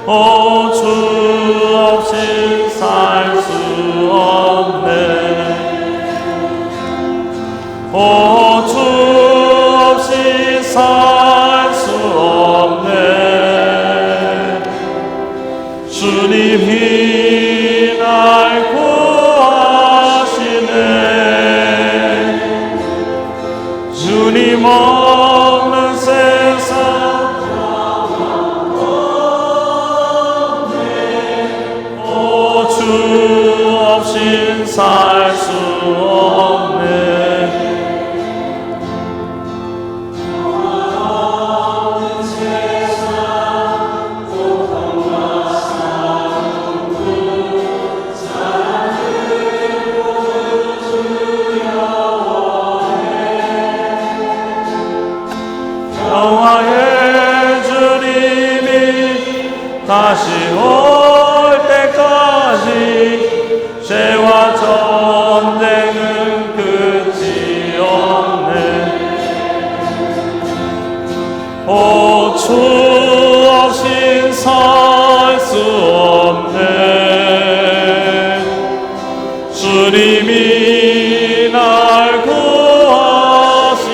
오 주 없이 살 수 없네. 오 주 없이 살 수 없네. 주님이 날 구하시네. 주님 없는 세상 오 주 없인 살 수 없네. 영화의 주님이 다시 올 때까지 죄와 전쟁은 끝이 없네. 오 주 없인 살 수 없네. 주님이 날 구하시네.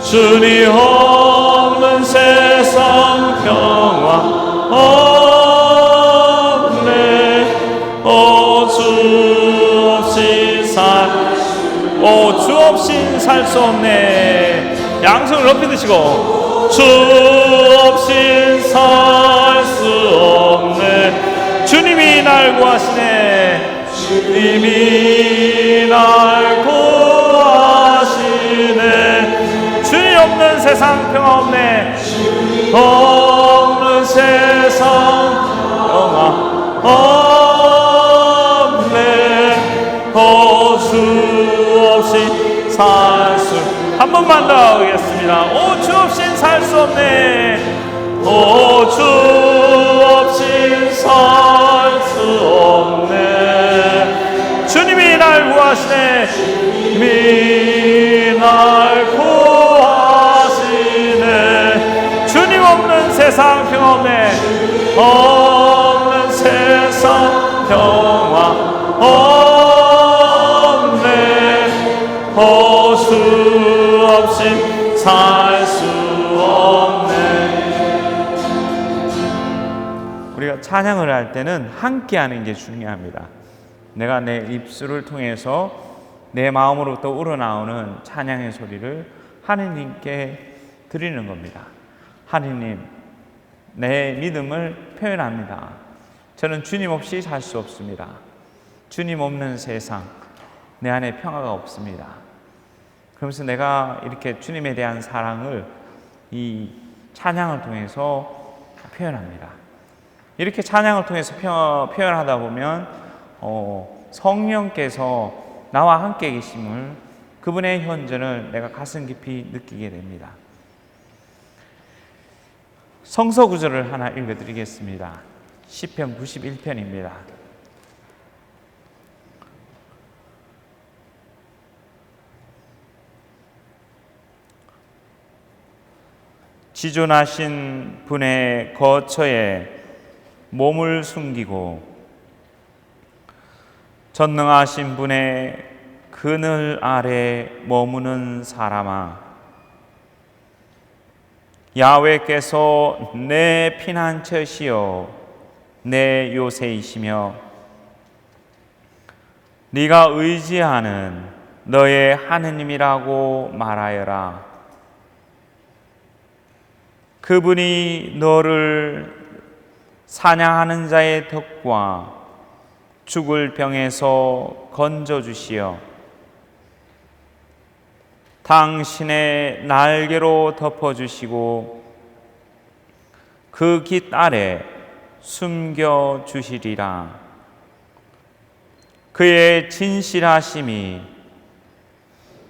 주님 없는 세상 평화 없네. 오 주 없이 오 주 없이 살 수 없네. 양손을 높이 드시고 주 없이 살 수 없네. 주님이 날 구하시네. 주님이 날 구하시네. 주님 없는 세상 평화 없네. 없는 세상 평화 없네. 오 주 없이 살 수. 한 번만 더 하겠습니다. 오 주 없이 살 수 없네. 오 주 없이 살 수 없네. 주님이 날 구하시네. 주님이 날 구하시네. 주님 없는 세상 평화 없네. 없는 세상 평화 없네. 오 주 없이 살 수 없네. 우리가 찬양을 할 때는 함께 하는 게 중요합니다. 내가 내 입술을 통해서 내 마음으로부터 우러나오는 찬양의 소리를 하느님께 드리는 겁니다. 하느님, 내 믿음을 표현합니다. 저는 주님 없이 살 수 없습니다. 주님 없는 세상, 내 안에 평화가 없습니다. 그러면서 내가 이렇게 주님에 대한 사랑을 이 찬양을 통해서 표현합니다. 이렇게 찬양을 통해서 표현하다 보면 성령께서 나와 함께 계심을, 그분의 현존을 내가 가슴 깊이 느끼게 됩니다. 성서 구절을 하나 읽어드리겠습니다. 시편 91편입니다. 지존하신 분의 거처에 몸을 숨기고 전능하신 분의 그늘 아래 머무는 사람아, 야훼께서 내 피난처시요 내 요새이시며 네가 의지하는 너의 하느님이라고 말하여라. 그분이 너를 사냥하는 자의 턱과 죽을 병에서 건져주시어 당신의 날개로 덮어주시고 그 깃 아래 숨겨주시리라. 그의 진실하심이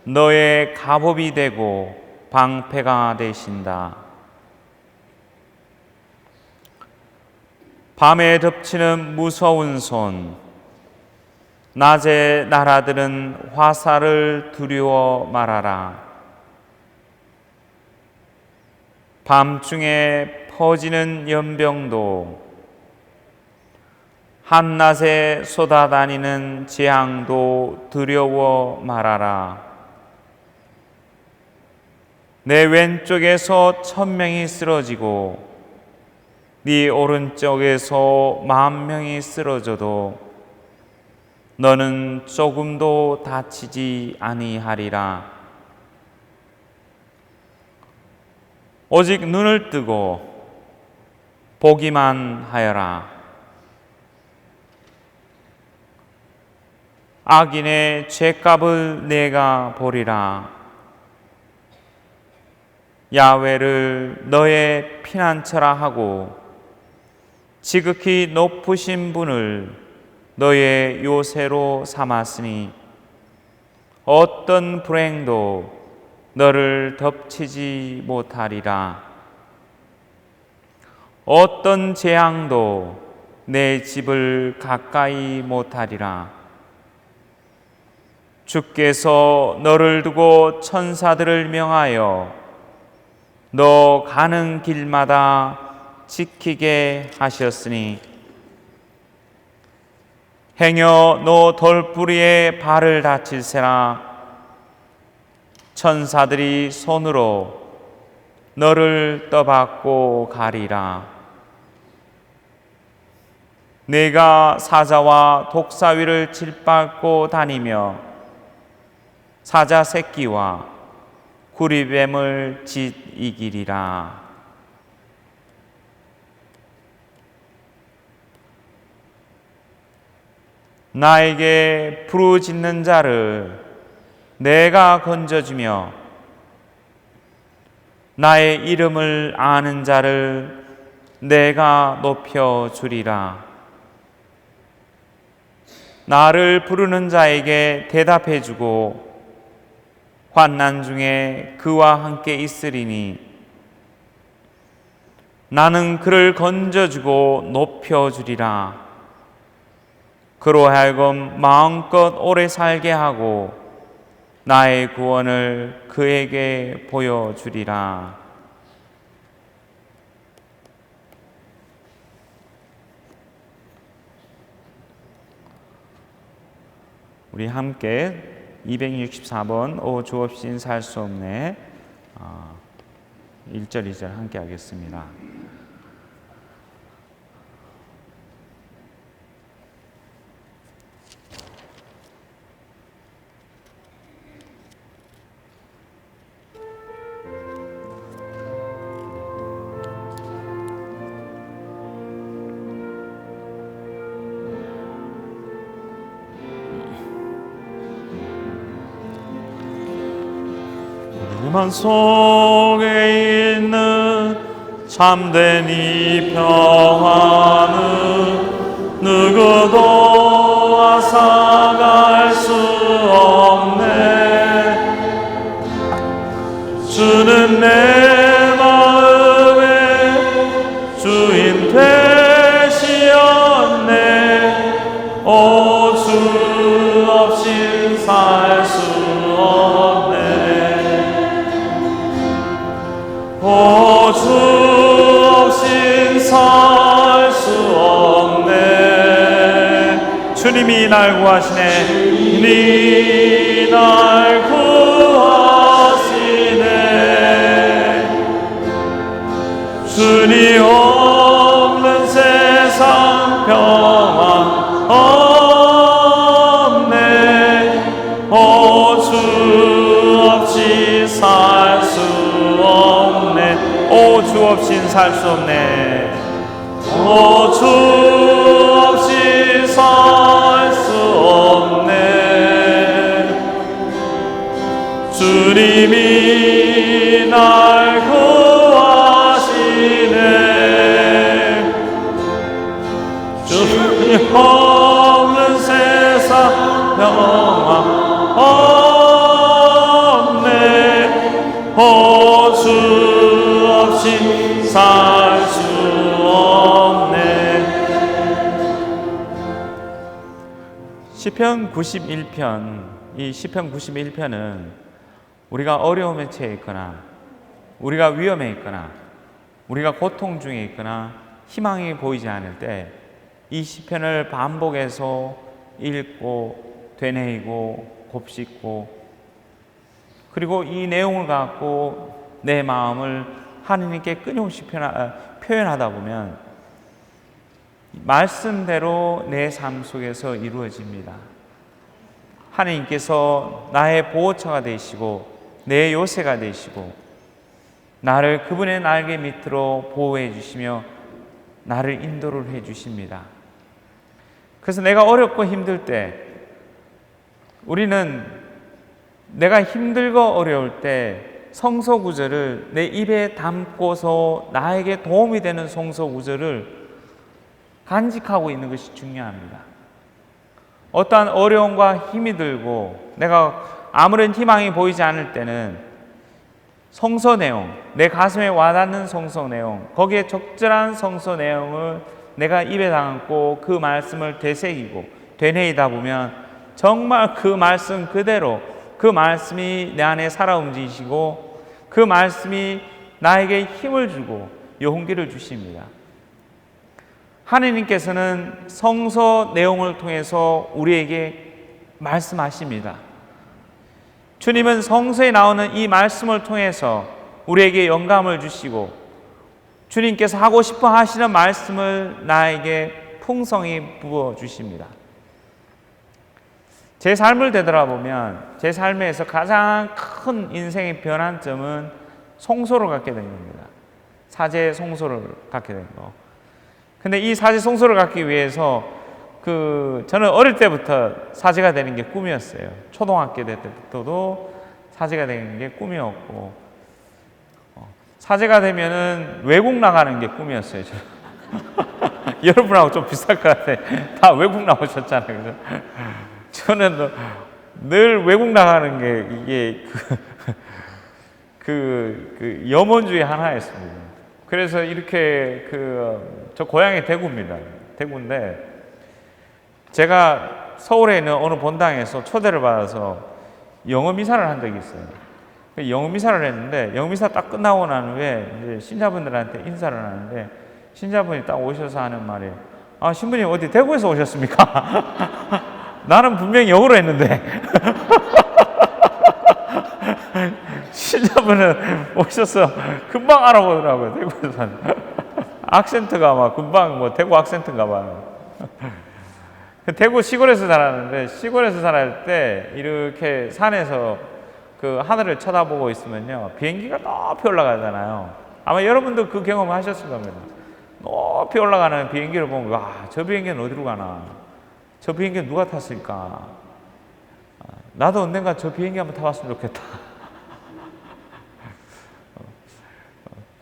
너의 갑옷이 되고 방패가 되신다. 밤에 덮치는 무서운 손, 낮에 날아드는 화살을 두려워 말아라. 밤중에 퍼지는 연병도, 한낮에 쏟아다니는 재앙도 두려워 말아라. 내 왼쪽에서 1000명이 쓰러지고 네 오른쪽에서 10,000명이 쓰러져도 너는 조금도 다치지 아니하리라. 오직 눈을 뜨고 보기만 하여라. 악인의 죄값을 내가 보리라. 야훼를 너의 피난처라 하고 지극히 높으신 분을 너의 요새로 삼았으니 어떤 불행도 너를 덮치지 못하리라. 어떤 재앙도 내 집을 가까이 못하리라. 주께서 너를 두고 천사들을 명하여 너 가는 길마다 지키게 하셨으니 행여 너 돌부리에 발을 다칠세라. 천사들이 손으로 너를 떠받고 가리라. 내가 사자와 독사위를 짓밟고 다니며 사자 새끼와 구리뱀을 이기리라. 나에게 부르짖는 자를 내가 건져주며 나의 이름을 아는 자를 내가 높여주리라. 나를 부르는 자에게 대답해주고 환난 중에 그와 함께 있으리니 나는 그를 건져주고 높여주리라. 그로 하여금 마음껏 오래 살게 하고 나의 구원을 그에게 보여주리라. 우리 함께 264번 오 주 없인 살 수 없네 1절 2절 함께 하겠습니다. 만 속에 있는 참된 이 평화는 누구도 앗아갈 수 없네. 주는 내 마음의 주인 되시었네. 오 주 없인 살 수 없네. 오 주 없인 살 수 없네. 주님이 날 구하시네. 주님이 날 구하시네. 주님 없는 세상 평화 없네. 오 주 없이 살 수 없네. 오 주 없인 살 수 없네. 오 주 없이 살 수 없네. 주님이 날 구하시네. 주님 없는 세상 평화 없네. 오 주 없이 살 수 없네. 시편 91편, 이 시편 91편은 우리가 어려움에 처해 있거나 우리가 위험해 있거나 우리가 고통 중에 있거나 희망이 보이지 않을 때 이 시편을 반복해서 읽고 되뇌이고 곱씹고 그리고 이 내용을 갖고 내 마음을 하느님께 끊임없이 표현하다 보면 말씀대로 내 삶 속에서 이루어집니다. 하느님께서 나의 보호처가 되시고 내 요새가 되시고 나를 그분의 날개 밑으로 보호해 주시며 나를 인도를 해 주십니다. 그래서 내가 어렵고 힘들 때 우리는 내가 힘들고 어려울 때 성서 구절을 내 입에 담고서 나에게 도움이 되는 성서 구절을 간직하고 있는 것이 중요합니다. 어떠한 어려움과 힘이 들고 내가 아무런 희망이 보이지 않을 때는 성서 내용, 내 가슴에 와닿는 성서 내용, 거기에 적절한 성서 내용을 내가 입에 담고 그 말씀을 되새기고 되뇌이다 보면 정말 그 말씀 그대로 그 말씀이 내 안에 살아 움직이시고 그 말씀이 나에게 힘을 주고 용기를 주십니다. 하느님께서는 성서 내용을 통해서 우리에게 말씀하십니다. 주님은 성서에 나오는 이 말씀을 통해서 우리에게 영감을 주시고 주님께서 하고 싶어 하시는 말씀을 나에게 풍성히 부어 주십니다. 제 삶을 되돌아보면 제 삶에서 가장 큰 인생의 변환점은 성소를 갖게 된 겁니다. 사제 성소를 갖게 된 거. 근데 이 사제 성소를 갖기 위해서 저는 어릴 때부터 사제가 되는 게 꿈이었어요. 초등학교 때부터도 사제가 되는 게 꿈이었고 사제가 되면은 외국 나가는 게 꿈이었어요. 여러분하고 좀 비슷할 것 같아. 다 외국 나오셨잖아요. 그죠? 저는 늘 외국 나가는 게 이게 그 염원 중에 하나였습니다. 그래서 이렇게 저 고향이 대구입니다. 대구인데 제가 서울에 있는 어느 본당에서 초대를 받아서 영어 미사를 한 적이 있어요. 영어 미사를 했는데 영어 미사 딱 끝나고 난 후에 이제 신자분들한테 인사를 하는데 신자분이 딱 오셔서 하는 말이 아 신부님 어디 대구에서 오셨습니까? 나는 분명히 영어로 했는데 신자분은 오셔서 금방 알아보더라고요. 대구에서 악센트가 막 금방 뭐 대구 악센트인가 봐요. 대구 시골에서 살았는데 시골에서 살할 때 이렇게 산에서 그 하늘을 쳐다보고 있으면요 비행기가 높이 올라가잖아요. 아마 여러분도 그 경험 하셨을 겁니다. 높이 올라가는 비행기를 보면 와, 저 비행기는 어디로 가나? 저 비행기는 누가 탔을까? 나도 언젠가 저 비행기 한번 타봤으면 좋겠다.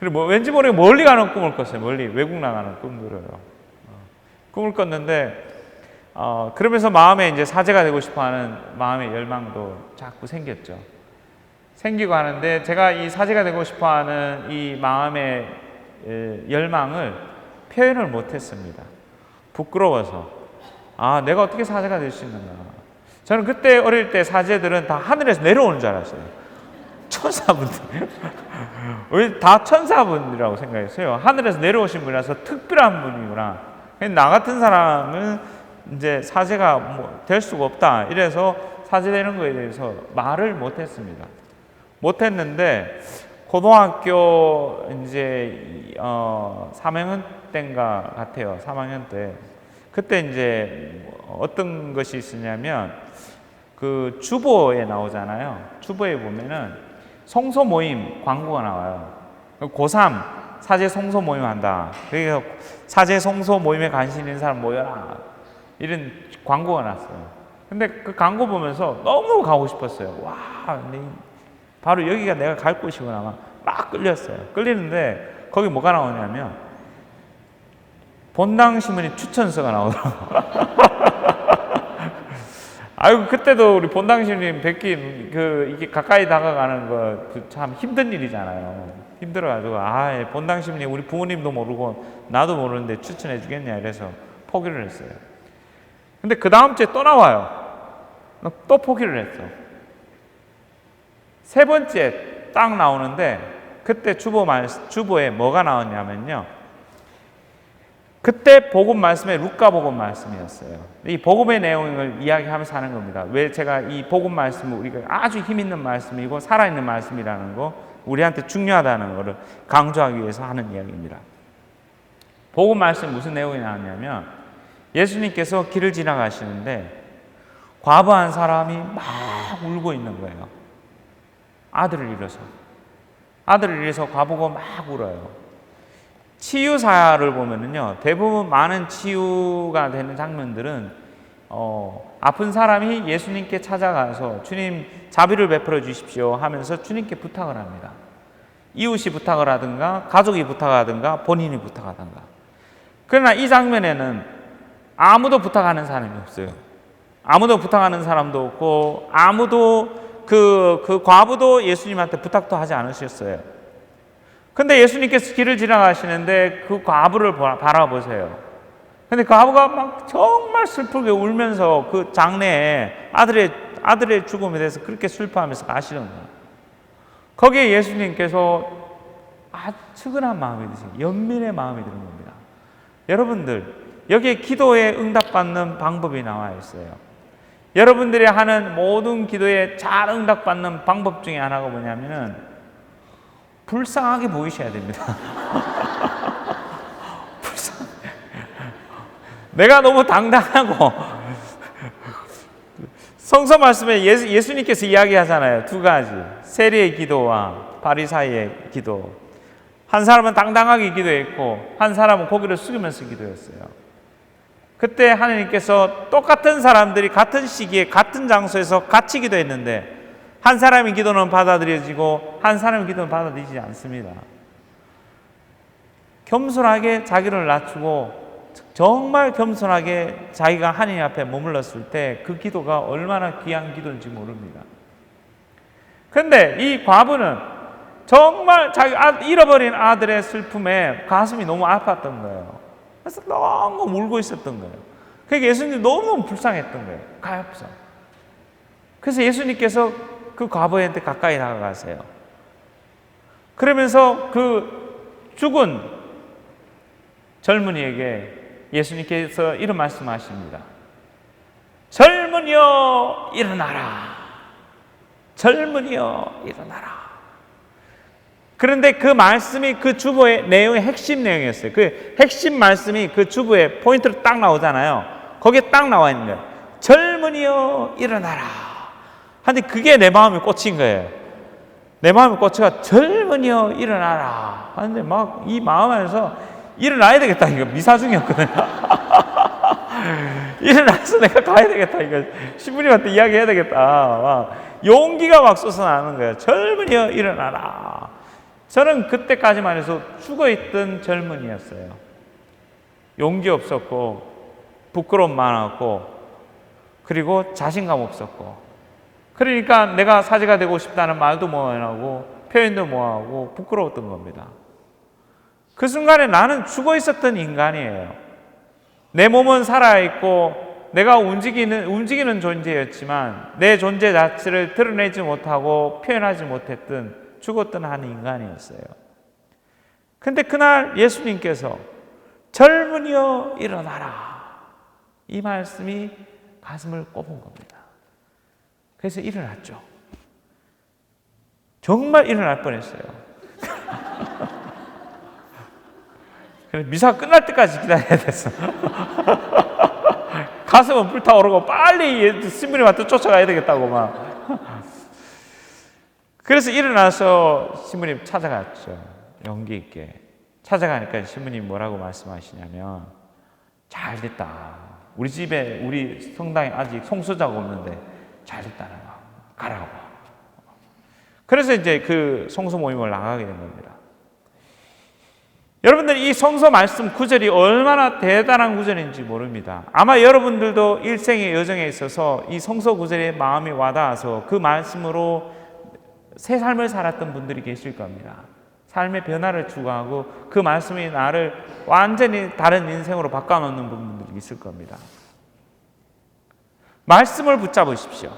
그리고 뭐 왠지 모르게 멀리 가는 꿈을 꿨어요. 멀리 외국 나가는 꿈들을 꿈을 꿨는데 그러면서 마음에 이제 사제가 되고 싶어하는 마음의 열망도 자꾸 생겼죠. 생기고 하는데 제가 이 사제가 되고 싶어하는 이 마음의 열망을 표현을 못했습니다. 부끄러워서 내가 어떻게 사제가 될 수 있는가. 저는 그때 어릴 때 사제들은 다 하늘에서 내려오는 줄 알았어요. 천사분들. 왜 다 천사분이라고 생각했어요. 하늘에서 내려오신 분이라서 특별한 분이구나. 나 같은 사람은 이제 사제가 될 수가 없다. 이래서 사제 되는 거에 대해서 말을 못했습니다. 못했는데 고등학교 이제 3학년 때인가 같아요. 3학년 때 그때 이제 어떤 것이 있었냐면 그 주보에 나오잖아요. 주보에 보면은 성소 모임 광고가 나와요. 고3 사제 성소 모임 한다. 그래서 사제 성소 모임에 관심 있는 사람 모여라. 이런 광고가 났어요. 근데 그 광고 보면서 너무 가고 싶었어요. 와, 바로 여기가 내가 갈 곳이구나. 막 끌렸어요. 끌리는데 거기 뭐가 나오냐면 본당 신문이 추천서가 나오더라고요. 아이고 그때도 우리 본당 신부님 뵙기 이게 가까이 다가가는 거 참 힘든 일이잖아요. 힘들어가지고 본당 신부님 우리 부모님도 모르고 나도 모르는데 추천해 주겠냐 이래서 포기를 했어요. 근데 그 다음 주에 또 나와요. 또 포기를 했어. 세 번째 딱 나오는데 그때 주보에 뭐가 나왔냐면요. 그때 복음 말씀에 루카 복음 말씀이었어요. 이 복음의 내용을 이야기하면서 하는 겁니다. 왜 제가 이 복음 말씀을 우리가 아주 힘 있는 말씀이고 살아있는 말씀이라는 거, 우리한테 중요하다는 것을 강조하기 위해서 하는 이야기입니다. 복음 말씀 무슨 내용이 나왔냐면 예수님께서 길을 지나가시는데 과부 한 사람이 막 울고 있는 거예요. 아들을 잃어서 과부가 막 울어요. 치유사를 보면은요, 대부분 많은 치유가 되는 장면들은 아픈 사람이 예수님께 찾아가서 주님 자비를 베풀어 주십시오 하면서 주님께 부탁을 합니다. 이웃이 부탁을 하든가 가족이 부탁하든가 본인이 부탁하든가. 그러나 이 장면에는 아무도 부탁하는 사람이 없어요. 아무도 부탁하는 사람도 없고 아무도 그 과부도 예수님한테 부탁도 하지 않으셨어요. 근데 예수님께서 길을 지나가시는데 그 과부를 바라보세요. 근데 과부가 막 정말 슬프게 울면서 그 장례에 아들의 죽음에 대해서 그렇게 슬퍼하면서 가시는 거예요. 거기에 예수님께서 측은한 마음이 드세요. 연민의 마음이 드는 겁니다. 여러분들, 여기에 기도에 응답받는 방법이 나와 있어요. 여러분들이 하는 모든 기도에 잘 응답받는 방법 중에 하나가 뭐냐면은 불쌍하게 보이셔야 됩니다. 내가 너무 당당하고 성서 말씀에 예수님께서 이야기하잖아요. 두 가지. 세리의 기도와 바리사이의 기도. 한 사람은 당당하게 기도했고 한 사람은 고개를 숙이면서 기도했어요. 그때 하나님께서 똑같은 사람들이 같은 시기에 같은 장소에서 같이 기도했는데 한 사람의 기도는 받아들여지고 한 사람의 기도는 받아들이지 않습니다. 겸손하게 자기를 낮추고 정말 겸손하게 자기가 하나님 앞에 머물렀을 때 그 기도가 얼마나 귀한 기도인지 모릅니다. 그런데 이 과부는 정말 자기 잃어버린 아들의 슬픔에 가슴이 너무 아팠던 거예요. 그래서 너무 울고 있었던 거예요. 그러니까 예수님이 너무 불쌍했던 거예요. 가엾어. 그래서 예수님께서 그 과부한테 가까이 다가가세요. 그러면서 그 죽은 젊은이에게 예수님께서 이런 말씀하십니다. 젊은이여 일어나라. 젊은이여 일어나라. 그런데 그 말씀이 그 주보의 내용의 핵심 내용이었어요. 그 핵심 말씀이 그 주보의 포인트로 딱 나오잖아요. 거기에 딱 나와 있는 거예요. 젊은이여 일어나라. 근데 그게 내 마음에 꽂힌 거예요. 내 마음에 꽂혀가 젊은이여 일어나라. 하는데 막 이 마음 안에서 일어나야 되겠다. 이거 미사 중이었거든요. 일어나서 내가 가야 되겠다. 이거 신부님한테 이야기해야 되겠다. 막 용기가 막 솟아나는 거예요. 젊은이여 일어나라. 저는 그때까지만 해도 죽어있던 젊은이였어요. 용기 없었고 부끄러움 많았고 그리고 자신감 없었고 그러니까 내가 사제가 되고 싶다는 말도 뭐하고 표현도 뭐하고 부끄러웠던 겁니다. 그 순간에 나는 죽어 있었던 인간이에요. 내 몸은 살아있고 내가 움직이는 존재였지만 내 존재 자체를 드러내지 못하고 표현하지 못했던 죽었던 한 인간이었어요. 근데 그날 예수님께서 젊은이여 일어나라. 이 말씀이 가슴을 꼽은 겁니다. 그래서 일어났죠. 정말 일어날 뻔했어요. 미사가 끝날 때까지 기다려야 됐어. 가슴은 불타오르고 빨리 신부님한테 쫓아가야 되겠다고 막. 그래서 일어나서 신부님 찾아갔죠. 용기 있게. 찾아가니까 신부님 뭐라고 말씀하시냐면 잘 됐다. 우리 집에 우리 성당에 아직 송수자가 없는데 잘 됐다는 거. 가라고. 그래서 이제 그 성서 모임을 나가게 된 겁니다. 여러분들 이 성서 말씀 구절이 얼마나 대단한 구절인지 모릅니다. 아마 여러분들도 일생의 여정에 있어서 이 성서 구절에 마음이 와닿아서 그 말씀으로 새 삶을 살았던 분들이 계실 겁니다. 삶의 변화를 추구하고 그 말씀이 나를 완전히 다른 인생으로 바꿔놓는 분들이 있을 겁니다. 말씀을 붙잡으십시오.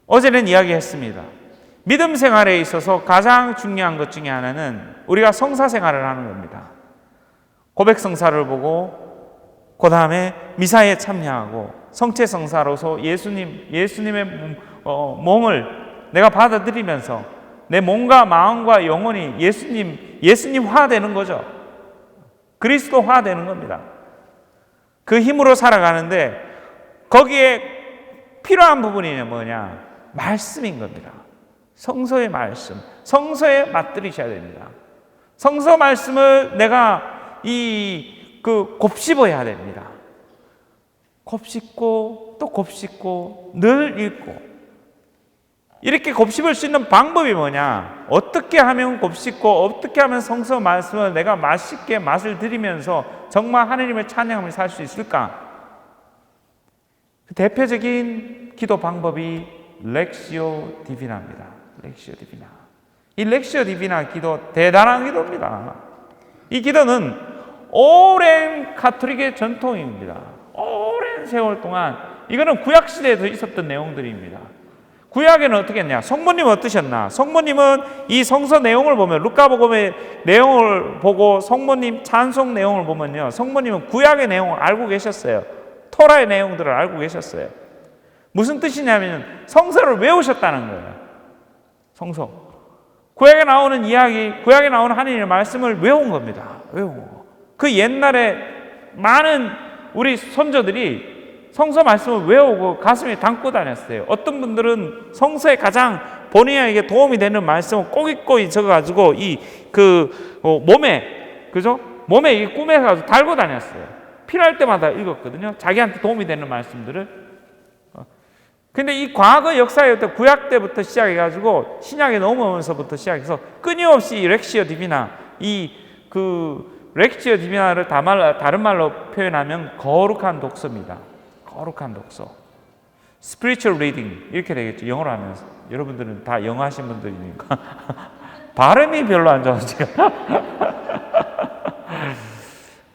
어제는 이야기했습니다. 믿음 생활에 있어서 가장 중요한 것 중에 하나는 우리가 성사 생활을 하는 겁니다. 고백 성사를 보고 그 다음에 미사에 참여하고 성체 성사로서 예수님의 몸을 내가 받아들이면서 내 몸과 마음과 영혼이 예수님화 되는 거죠. 그리스도화 되는 겁니다. 그 힘으로 살아가는데 거기에 필요한 부분이 뭐냐? 말씀인 겁니다. 성서의 말씀, 성서에 맞들이셔야 됩니다. 성서 말씀을 내가 곱씹어야 됩니다. 곱씹고 또 곱씹고 늘 읽고. 이렇게 곱씹을 수 있는 방법이 뭐냐? 어떻게 하면 곱씹고 어떻게 하면 성서 말씀을 내가 맛있게 맛을 들이면서 정말 하나님의 찬양을 살 수 있을까? 그 대표적인 기도 방법이 렉시오 디비나입니다. 렉시오 디비나. 이 렉시오 디비나 기도 대단한 기도입니다. 이 기도는 오랜 가톨릭의 전통입니다. 오랜 세월 동안 이거는 구약 시대에도 있었던 내용들입니다. 구약에는 어떻게 했냐? 성모님은 어떠셨나? 성모님은 이 성서 내용을 보면 루카복음의 내용을 보고 성모님 찬송 내용을 보면요, 성모님은 구약의 내용을 알고 계셨어요. 토라의 내용들을 알고 계셨어요. 무슨 뜻이냐면 성서를 외우셨다는 거예요. 성서. 구약에 나오는 이야기, 구약에 나오는 하나님의 말씀을 외운 겁니다. 외운 거. 그 옛날에 많은 우리 손자들이 성서 말씀을 외우고 가슴에 담고 다녔어요. 어떤 분들은 성서에 가장 본인에게 도움이 되는 말씀을 꼬깃꼬깃 적어가지고 몸에, 그죠? 몸에 이 꾸며가지고 달고 다녔어요. 필요할 때마다 읽었거든요. 자기한테 도움이 되는 말씀들을. 근데 이 과거 역사에부터 구약 때부터 시작해가지고 신약에 넘어오면서부터 시작해서 끊임없이 렉시오 디비나, 렉시오 디비나를 다른 말로 표현하면 거룩한 독서입니다. 거룩한 독서. spiritual reading 이렇게 되겠죠. 영어로 하면서. 여러분들은 다 영어 하신 분들이니까 발음이 별로 안 좋아서 제가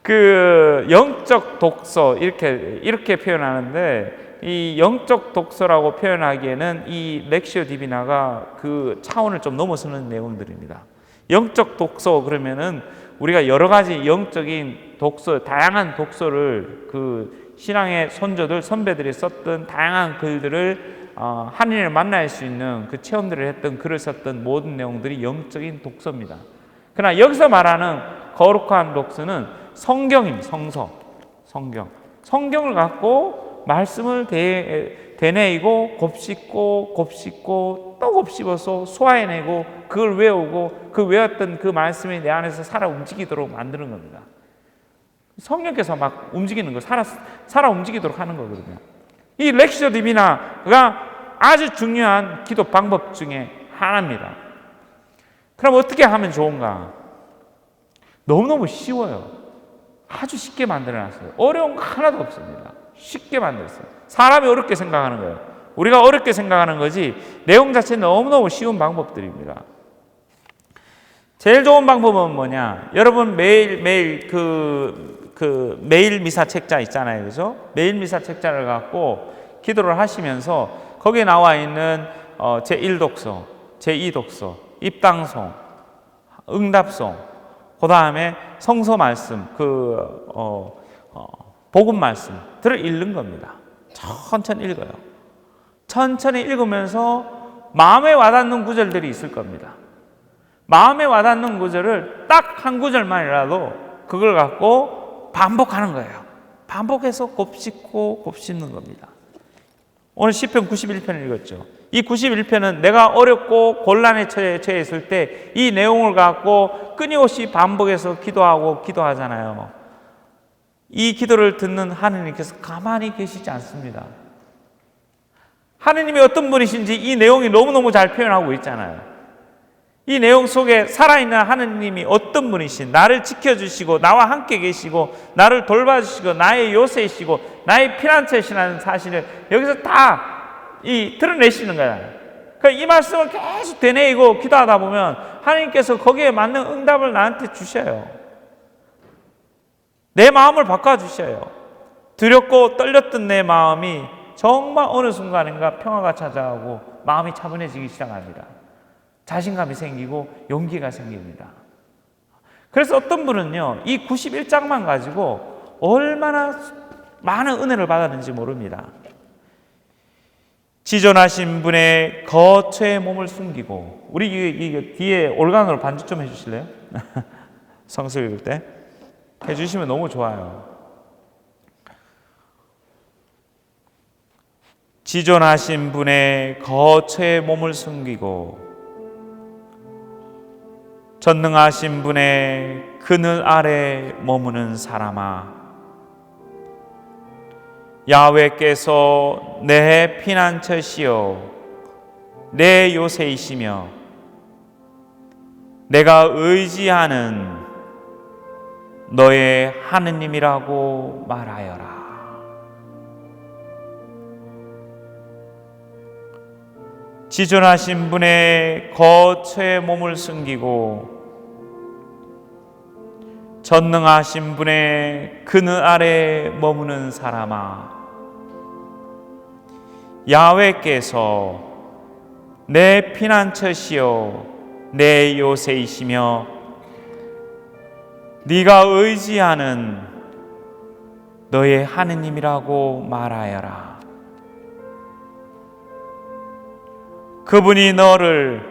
그 영적 독서 이렇게 표현하는데, 이 영적 독서라고 표현하기에는 이 렉시오 디비나가 그 차원을 좀 넘어서는 내용들입니다. 영적 독서 그러면은 우리가 여러 가지 영적인 독서, 다양한 독서를 신앙의 선조들, 선배들이 썼던 다양한 글들을 하나님을 만날 수 있는 그 체험들을 했던 글을 썼던 모든 내용들이 영적인 독서입니다. 그러나 여기서 말하는 거룩한 독서는 성경입니다. 성경. 성경을 갖고 말씀을 되뇌이고 곱씹고 또 곱씹어서 소화해내고 그걸 외우고 그 외웠던 그 말씀이 내 안에서 살아 움직이도록 만드는 겁니다. 성령께서 막 움직이는 거, 살아 움직이도록 하는 거거든요. 이 렉시오 디비나가 아주 중요한 기도 방법 중에 하나입니다. 그럼 어떻게 하면 좋은가? 너무너무 쉬워요. 아주 쉽게 만들어놨어요. 어려운 거 하나도 없습니다. 쉽게 만들었어요. 사람이 어렵게 생각하는 거예요. 우리가 어렵게 생각하는 거지 내용 자체는 너무너무 쉬운 방법들입니다. 제일 좋은 방법은 뭐냐? 여러분 매일 매일 미사 책자 있잖아요. 그죠? 매일 미사 책자를 갖고 기도를 하시면서 거기에 나와 있는 제1독서, 제2독서, 입당송, 응답송, 그 다음에 성서 말씀, 복음 말씀들을 읽는 겁니다. 천천히 읽어요. 천천히 읽으면서 마음에 와닿는 구절들이 있을 겁니다. 마음에 와닿는 구절을 딱 한 구절만이라도 그걸 갖고 반복하는 거예요. 반복해서 곱씹는 겁니다. 오늘 시편 91편을 읽었죠. 이 91편은 내가 어렵고 곤란에 처해 있을 때 이 내용을 갖고 끊임없이 반복해서 기도하잖아요. 이 기도를 듣는 하느님께서 가만히 계시지 않습니다. 하느님이 어떤 분이신지 이 내용이 너무너무 잘 표현하고 있잖아요. 이 내용 속에 살아있는 하느님이 어떤 분이신, 나를 지켜주시고 나와 함께 계시고 나를 돌봐주시고 나의 요새이시고 나의 피난처이시라는 사실을 여기서 다 드러내시는 거예요. 그러니까 이 말씀을 계속 되뇌이고 기도하다 보면 하나님께서 거기에 맞는 응답을 나한테 주셔요. 내 마음을 바꿔주셔요. 두렵고 떨렸던 내 마음이 정말 어느 순간인가 평화가 찾아오고 마음이 차분해지기 시작합니다. 자신감이 생기고 용기가 생깁니다. 그래서 어떤 분은요, 이 91장만 가지고 얼마나 많은 은혜를 받았는지 모릅니다. 지존하신 분의 거처에 몸을 숨기고, 우리 이 뒤에 올간으로 반주 좀 해주실래요? 성서 읽을 때 해주시면 너무 좋아요. 지존하신 분의 거처에 몸을 숨기고 전능하신 분의 그늘 아래 머무는 사람아, 야훼께서 내 피난처시요 내 요새이시며 내가 의지하는 너의 하느님이라고 말하여라. 지존하신 분의 거처에 몸을 숨기고 전능하신 분의 그늘 아래 머무는 사람아, 야훼께서 내 피난처시요 내 요새이시며 네가 의지하는 너의 하느님이라고 말하여라. 그분이 너를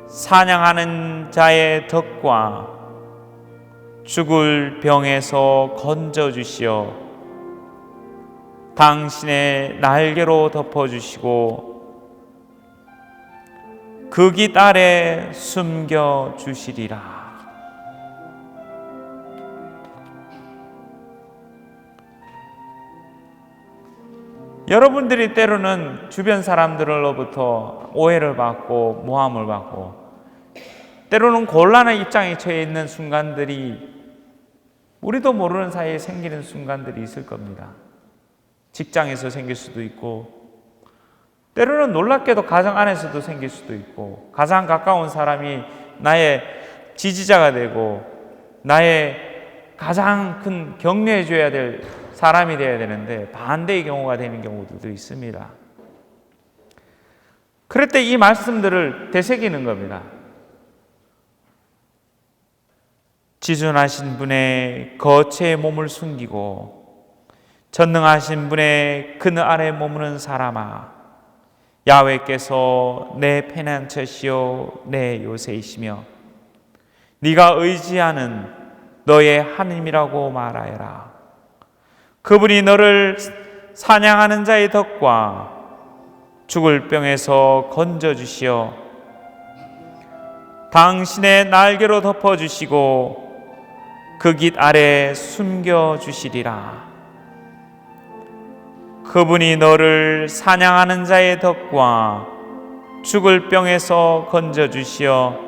사냥하는 자의 덫과 죽을 병에서 건져주시어 당신의 날개로 덮어주시고 그 깃 아래 숨겨주시리라. 여러분들이 때로는 주변 사람들로부터 오해를 받고 모함을 받고 때로는 곤란한 입장에 처해 있는 순간들이 우리도 모르는 사이에 생기는 순간들이 있을 겁니다. 직장에서 생길 수도 있고 때로는 놀랍게도 가정 안에서도 생길 수도 있고 가장 가까운 사람이 나의 지지자가 되고 나의 가장 큰 격려해 줘야 될 사람이 되어야 되는데 반대의 경우가 되는 경우들도 있습니다. 그럴 때 이 말씀들을 되새기는 겁니다. 지존하신 분의 거처에 몸을 숨기고 전능하신 분의 그늘 아래 머무는 사람아, 야훼께서 내 피난처시요 내 요새이시며 네가 의지하는 너의 하느님이라고 말하여라. 그분이 너를 사냥하는 자의 덫과 죽을 병에서 건져주시어 당신의 날개로 덮어주시고 그 깃 아래 숨겨주시리라. 그분이 너를 사냥하는 자의 덫과 죽을 병에서 건져주시어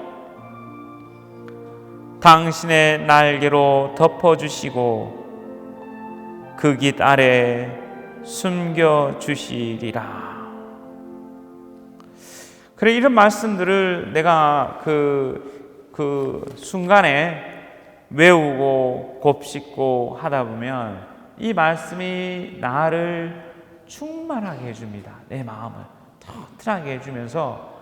당신의 날개로 덮어주시고 그 깃 아래 숨겨주시리라. 그래, 이런 말씀들을 내가 그 순간에 외우고 곱씹고 하다 보면 이 말씀이 나를 충만하게 해줍니다. 내 마음을 튼튼하게 해주면서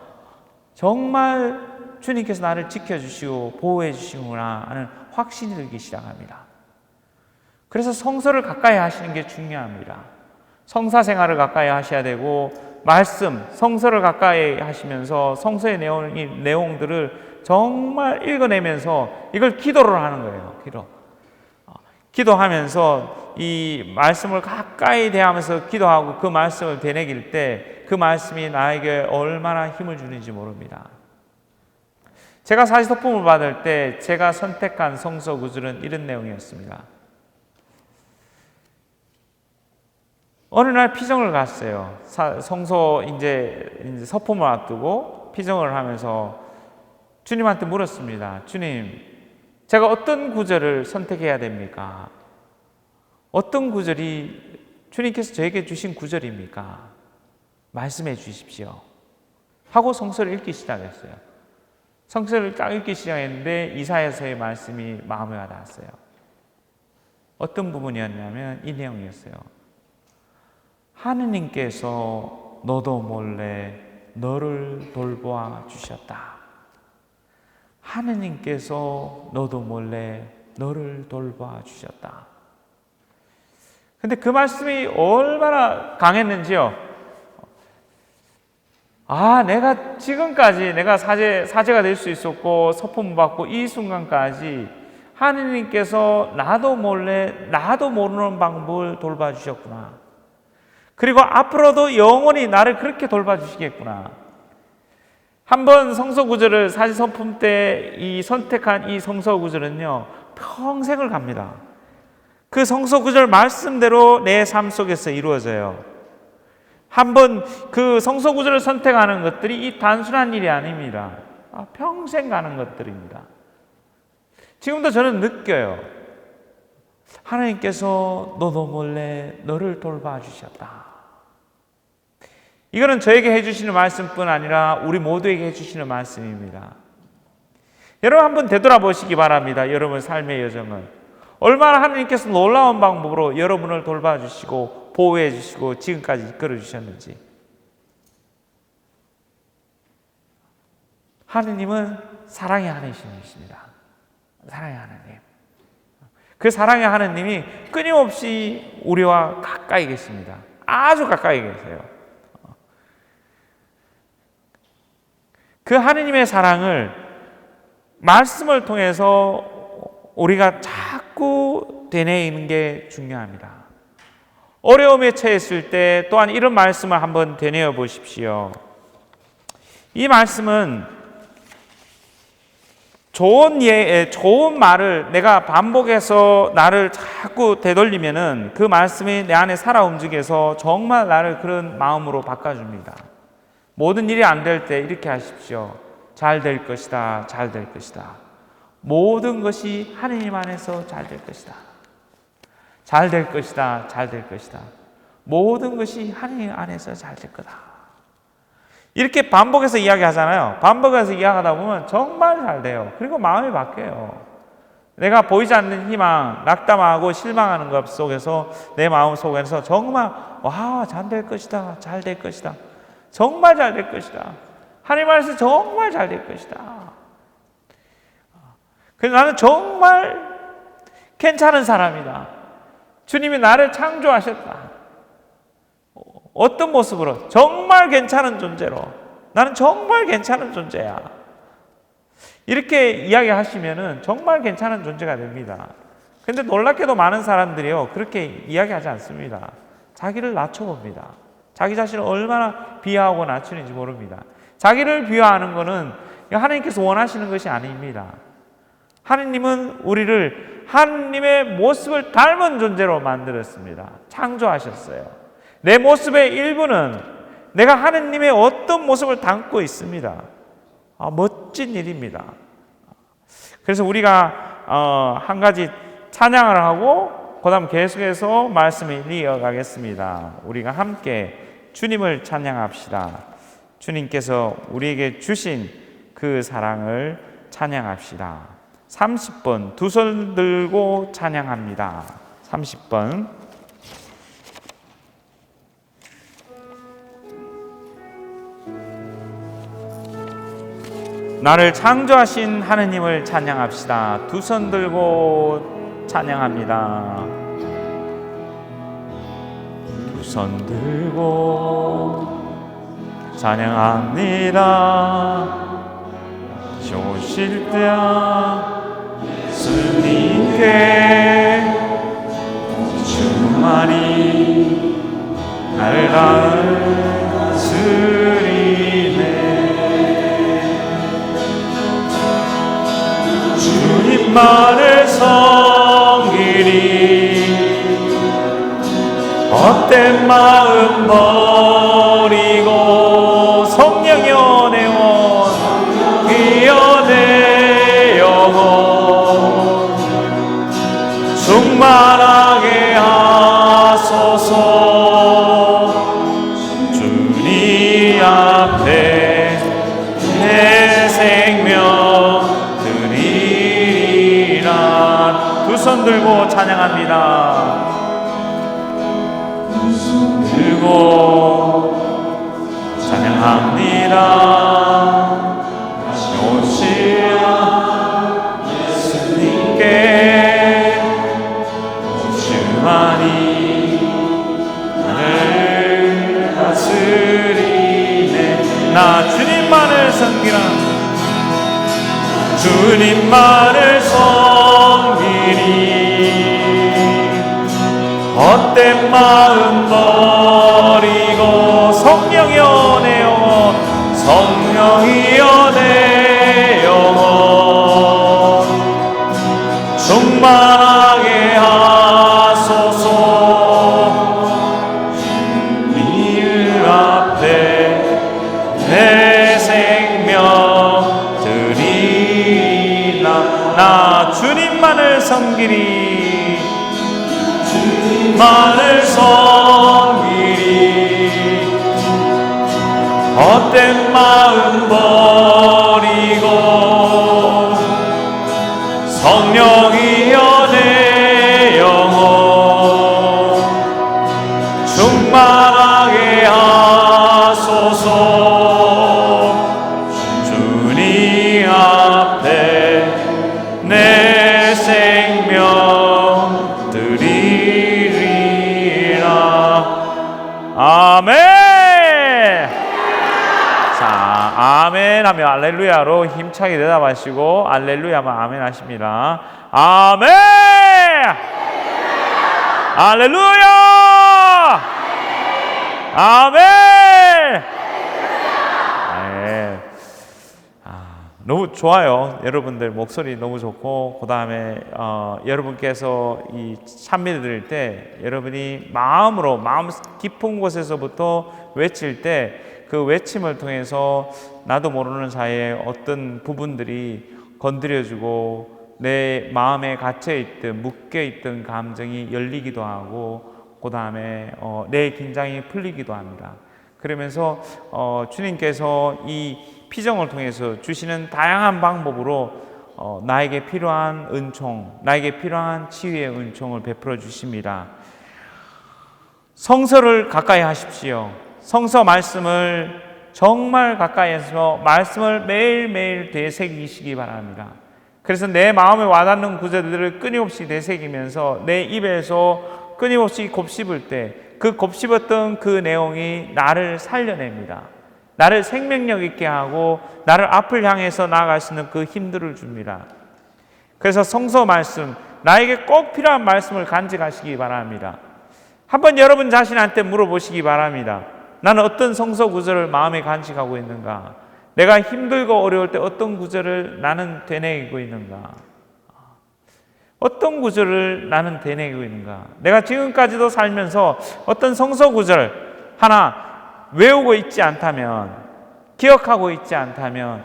정말 주님께서 나를 지켜주시고 보호해 주시구나 하는 확신이 들기 시작합니다. 그래서 성서를 가까이 하시는 게 중요합니다. 성사 생활을 가까이 하셔야 되고 말씀, 성서를 가까이 하시면서 성서의 내용들을 정말 읽어내면서 이걸 기도를 하는 거예요. 기도하면서 이 말씀을 가까이 대하면서 기도하고 그 말씀을 되새길 때 그 말씀이 나에게 얼마나 힘을 주는지 모릅니다. 제가 사시도품을 받을 때 제가 선택한 성서 구절은 이런 내용이었습니다. 어느 날 피정을 갔어요. 성소 이제 서품을 앞두고 피정을 하면서 주님한테 물었습니다. 주님, 제가 어떤 구절을 선택해야 됩니까? 어떤 구절이 주님께서 저에게 주신 구절입니까? 말씀해 주십시오. 하고 성서를 읽기 시작했어요. 성서를 딱 읽기 시작했는데 이사야서의 말씀이 마음에 와닿았어요. 어떤 부분이었냐면 이 내용이었어요. 하느님께서 너도 몰래 너를 돌보아 주셨다. 하느님께서 너도 몰래 너를 돌보아 주셨다. 근데 그 말씀이 얼마나 강했는지요. 내가 지금까지 내가 사제가 될 수 있었고 서품 받고 이 순간까지 하느님께서 나도 몰래 나도 모르는 방법을 돌봐주셨구나. 그리고 앞으로도 영원히 나를 그렇게 돌봐주시겠구나. 한번 성서구절을 사제서품 때 이 선택한 이 성서구절은요 평생을 갑니다. 그 성서구절 말씀대로 내 삶 속에서 이루어져요. 한번 그 성서구절을 선택하는 것들이 이 단순한 일이 아닙니다. 평생 가는 것들입니다. 지금도 저는 느껴요. 하나님께서 너도 몰래 너를 돌봐주셨다. 이거는 저에게 해주시는 말씀뿐 아니라 우리 모두에게 해주시는 말씀입니다. 여러분 한번 되돌아보시기 바랍니다. 여러분 삶의 여정을 얼마나 하나님께서 놀라운 방법으로 여러분을 돌봐주시고 보호해주시고 지금까지 이끌어주셨는지. 하느님은 사랑의 하나님이십니다. 사랑의 하나님. 그 사랑의 하나님이 끊임없이 우리와 가까이 계십니다. 아주 가까이 계세요. 그 하느님의 사랑을 말씀을 통해서 우리가 자꾸 되뇌이는 게 중요합니다. 어려움에 처했을 때 또한 이런 말씀을 한번 되뇌어 보십시오. 이 말씀은 좋은 말을 내가 반복해서 나를 자꾸 되돌리면은 그 말씀이 내 안에 살아 움직여서 정말 나를 그런 마음으로 바꿔줍니다. 모든 일이 안 될 때 이렇게 하십시오. 잘 될 것이다. 잘 될 것이다. 모든 것이 하느님 안에서 잘 될 것이다. 잘 될 것이다. 잘 될 것이다. 모든 것이 하느님 안에서 잘 될 거다. 이렇게 반복해서 이야기하잖아요. 반복해서 이야기하다 보면 정말 잘 돼요. 그리고 마음이 바뀌어요. 내가 보이지 않는 희망, 낙담하고 실망하는 것 속에서 내 마음 속에서 정말 잘 될 것이다. 잘 될 것이다. 정말 잘 될 것이다. 하나님 안에서 정말 잘 될 것이다. 그래서 나는 정말 괜찮은 사람이다. 주님이 나를 창조하셨다. 어떤 모습으로? 정말 괜찮은 존재로. 나는 정말 괜찮은 존재야. 이렇게 이야기하시면은 정말 괜찮은 존재가 됩니다. 근데 놀랍게도 많은 사람들이요, 그렇게 이야기하지 않습니다. 자기를 낮춰봅니다. 자기 자신을 얼마나 비하하고 낮추는지 모릅니다. 자기를 비하하는 것은 하나님께서 원하시는 것이 아닙니다. 하나님은 우리를 하나님의 모습을 닮은 존재로 만들었습니다. 창조하셨어요. 내 모습의 일부는 내가 하나님의 어떤 모습을 담고 있습니다. 멋진 일입니다. 그래서 우리가 한 가지 찬양을 하고 그 다음 계속해서 말씀을 이어가겠습니다. 우리가 함께 주님을 찬양합시다. 주님께서 우리에게 주신 그 사랑을 찬양합시다. 30번 두 손 들고 찬양합니다. 30번. 나를 창조하신 하느님을 찬양합시다. 두 손 들고 찬양합니다. 두 손 들고 찬양합니다. 오실 때야 주님께 주만이 나를 다스리네. 주님만을 섬기리 헛된 마음 버리고 성령여 내 원 이여 내 영혼 충만하게 하소서. 주님 앞에 내 생명 드리리라. 두 손 들고 찬양합니다. 두 손 들고 찬양 찬양합니다. 오시아 예수님께 주만이 나를 다스리네. 나 주님만을 섬기라. 주님만을 섬기리. 헛된 마음 버리고 성령이여 내 영혼, 성령이여 내 영혼 충만하게 하소서. 주님 앞에 내 생명 드리라. 나 주님만을 섬기리. 주님만을 섬기리. 헛된 마음 버리고 성령이여 내 영혼 충만하게 하소서. 주님 앞에 내 생명 드리리라. 아멘. 자, 아멘 하며 알렐루야로 힘차게 대답하시고 알렐루야 하면 아멘 하십니다. 아멘. 알렐루야. 아멘. 네. 너무 좋아요. 여러분들 목소리 너무 좋고, 그 다음에 여러분께서 이 찬미를 드릴 때 여러분이 마음으로 마음 깊은 곳에서부터 외칠 때 그 외침을 통해서 나도 모르는 사이에 어떤 부분들이 건드려주고 내 마음에 갇혀있던 묶여있던 감정이 열리기도 하고, 그 다음에 내 긴장이 풀리기도 합니다. 그러면서 주님께서 이 피정을 통해서 주시는 다양한 방법으로 나에게 필요한 은총, 나에게 필요한 치유의 은총을 베풀어 주십니다. 성서를 가까이 하십시오. 성서 말씀을 정말 가까이에서 말씀을 매일매일 되새기시기 바랍니다. 그래서 내 마음에 와닿는 구절들을 끊임없이 되새기면서 내 입에서 끊임없이 곱씹을 때 그 곱씹었던 그 내용이 나를 살려냅니다. 나를 생명력 있게 하고 나를 앞을 향해서 나아갈 수 있는 그 힘들을 줍니다. 그래서 성서 말씀, 나에게 꼭 필요한 말씀을 간직하시기 바랍니다. 한번 여러분 자신한테 물어보시기 바랍니다. 나는 어떤 성서 구절을 마음에 간직하고 있는가? 내가 힘들고 어려울 때 어떤 구절을 나는 되뇌이고 있는가? 어떤 구절을 나는 되뇌이고 있는가? 내가 지금까지도 살면서 어떤 성서 구절 하나 외우고 있지 않다면, 기억하고 있지 않다면